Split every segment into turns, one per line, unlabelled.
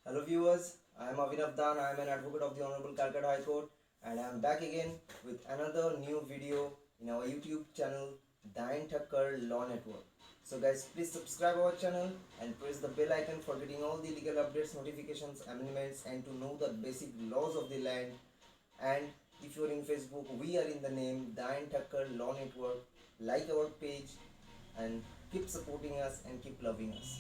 Hello viewers, I am Avinav Dan. I am an advocate of the Honorable Calcutta High Court and I am back again with another new video in our YouTube channel Dayan Thakkar Law Network. So guys, please subscribe our channel and press the bell icon for getting all the legal updates, notifications, amendments and to know the basic laws of the land. And if you are in Facebook, we are in the name Dayan Thakkar Law Network. Like our page and keep supporting us and keep loving us.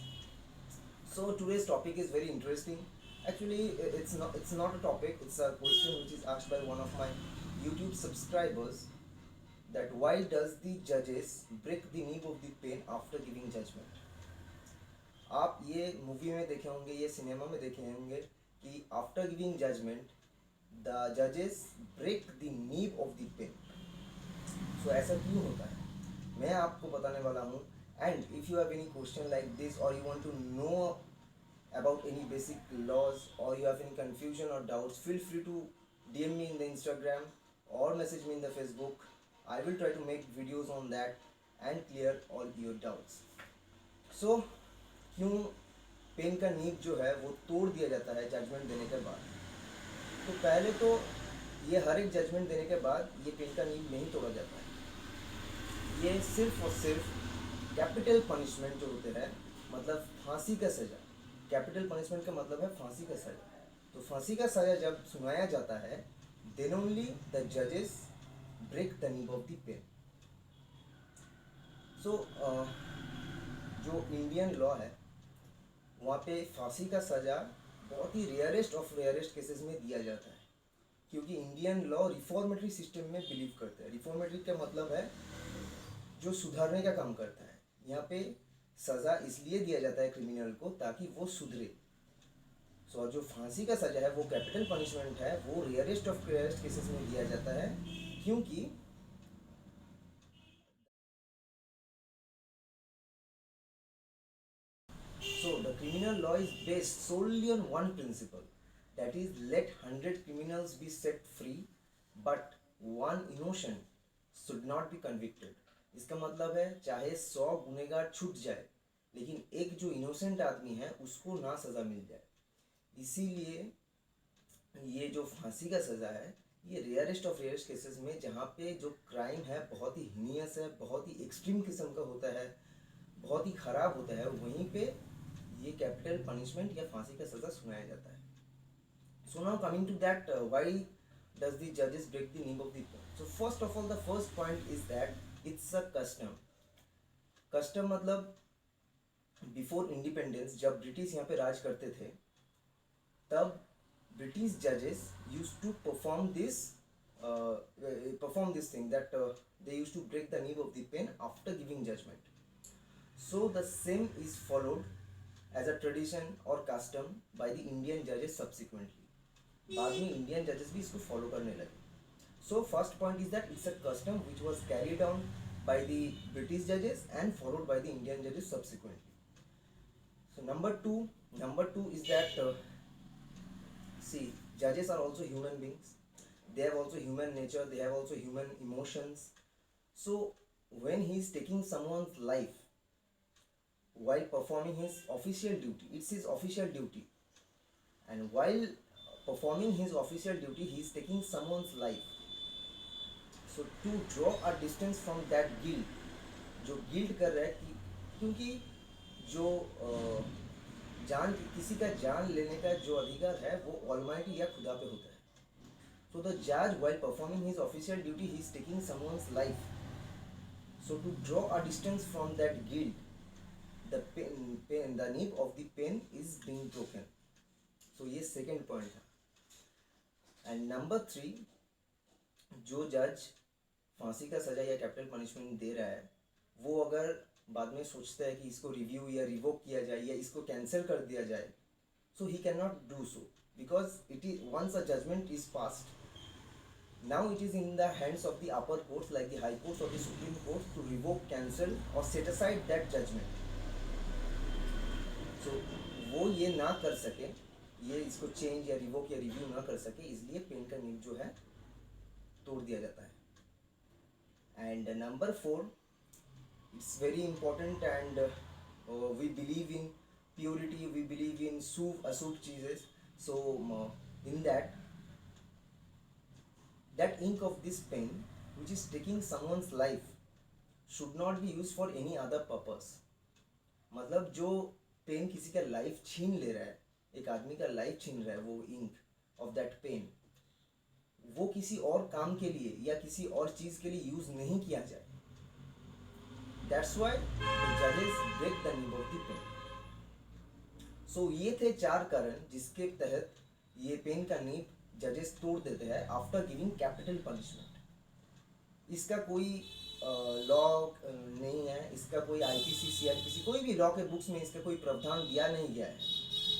So today's topic is very interesting. Actually, it's not a topic. It's a question which is asked by one of my YouTube subscribers that why does the judges break the knee of the pen after giving judgment? आप ये movie में देखे होंगे, ये cinema में देखे होंगे कि आफ्टर गिविंग जजमेंट द जजेस break the nib of the pen. So ऐसा क्यों होता है मैं आपको बताने वाला हूँ. And if you have any question like this और you want to know about any basic laws or you have any confusion or doubts, feel free to DM me in the Instagram or message me in the Facebook. I will try to make videos on that and clear all your doubts. So क्यों pen का नींव जो है वो तोड़ दिया जाता है जजमेंट देने के बाद? तो पहले तो ये हर एक जजमेंट देने के बाद ये पेन का नींव नहीं तोड़ा जाता है. ये सिर्फ और सिर्फ कैपिटल पनिशमेंट जो होते हैं, मतलब फांसी का सज़ा. कैपिटल पनिशमेंट का मतलब है फांसी का सज़ा. तो फांसी का सज़ा जब सुनाया जाता है देन ओनली द जजेस break the nib of the pen. So जो इंडियन लॉ है वहाँ पे फांसी का सज़ा बहुत ही रेयरेस्ट ऑफ रेयरेस्ट केसेस में दिया जाता है, क्योंकि इंडियन लॉ रिफॉर्मेटरी सिस्टम में बिलीव करते हैं. रिफॉर्मेटरी का मतलब है जो सुधारने का काम करता है. यहाँ पे सज़ा इसलिए दिया जाता है क्रिमिनल को ताकि वो सुधरे. सो जो फांसी का सज़ा है वो कैपिटल पनिशमेंट है, वो रेयरेस्ट ऑफ रेयरेस्ट केसेस में दिया जाता है, क्योंकि so the criminal law is based solely on one principle, that is let 100 criminals be set free but one innocent should not be convicted. इसका मतलब है चाहे 100 गुनहगार छूट जाए लेकिन एक जो इनोसेंट आदमी है उसको ना सज़ा मिल जाए. इसीलिए ये जो फांसी का सज़ा है ये रेयरेस्ट ऑफ रेयरेस्ट केसेस में जहाँ पे जो क्राइम है बहुत ही हीनियस है, बहुत ही एक्सट्रीम किस्म का होता है, बहुत ही ख़राब होता है, वहीं पे ये कैपिटल पनिशमेंट या फांसी का सज़ा सुनाया जाता है. So now coming to that why does the जजेस break the nib of the pen. So first of all the first point is that it's a custom. Custom मतलब बिफोर इंडिपेंडेंस जब ब्रिटिश यहाँ पे राज करते थे तब ब्रिटिश जजेस use to perform this thing that they use to break the nib of the pen after giving judgement. So the same is followed as a tradition और कस्टम बाय द इंडियन जजेस subsequently. बाद में Indian जजेस भी इसको follow करने लगे. So first point is that it's a custom which was carried on by the British judges and followed by the Indian judges subsequently. So number two is that see, judges are also human beings. They have also human nature. They have also human emotions. So when he is taking someone's life while performing his official duty, it's his official duty, and while performing his official duty, he is taking someone's life. So to draw a distance from that guilt, जो guilt कर रहा है कि क्योंकि जो जान किसी का जान लेने का जो अधिकार है वो ऑलमाइटी या खुदा पे होता है. सो द जज while performing his official duty he is taking someone's life. So to draw a distance from that guilt the pen the nib of the pen is being broken. So ये second point था. And number 3, जो जज फांसी का सज़ा या capital punishment दे रहा है वो अगर बाद में सोचता है कि इसको रिव्यू या रिवोक किया जाए या इसको कैंसिल कर दिया जाए, so he can not do so because it is once a judgement is passed, now it is in the hands of the upper courts like the high courts और the supreme court to revoke, cancel और set aside that judgement. So वो ये ना कर सके, ये इसको change या रिवोक या रिव्यू ना कर सके, इसलिए पेन का नीव जो है तोड़ दिया जाता है. And number 4, it's very important and we believe in purity, we believe in सूफ अशुद्ध चीजें. So in that ink of this pen which is taking someone's life should not be used for any other purpose. मतलब जो pen किसी का life छीन ले रहा है, एक आदमी का लाइफ छीन रहा है, वो इंक ऑफ दैट पेन, वो किसी और काम के लिए या किसी और चीज के लिए यूज नहीं किया जाए. दैट्स व्हाई द जजेस break the nib of the pen. So ये थे 4 कारण जिसके तहत ये पेन का नीब जजेस तोड़ देते हैं आफ्टर गिविंग कैपिटल पनिशमेंट. इसका कोई लॉ नहीं है, इसका कोई आईपीसी सीआरपीसी कोई भी लॉ के बुक्स में इसका कोई प्रावधान दिया नहीं गया है.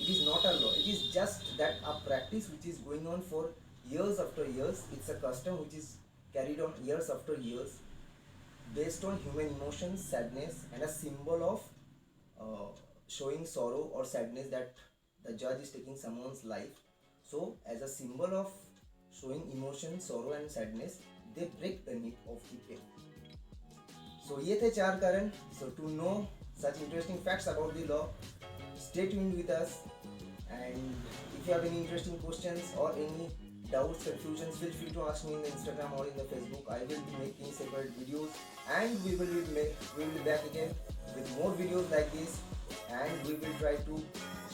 It is not a law, it is just that a practice which is going on for years after years. It's a custom which is carried on years after years based on human emotions, sadness, and a symbol of showing sorrow or sadness that the judge is taking someone's life. So as a symbol of showing emotion, sorrow and sadness, they break the nib of the pen. So ये थे 4 कारण. So to know such interesting facts about the law, stay tuned with us, and if you have any interesting questions or any doubts, confusions, feel free to ask me in the Instagram or in the Facebook. I will be making separate videos, and we will be back again with more videos like this, and we will try to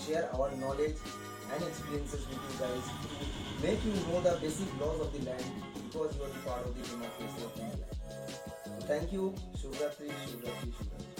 share our knowledge and experiences with you guys to make you know the basic laws of the land, because you are the part of the democracy of India. So thank you. Shubhratri, Shubhratri, Shubhratri.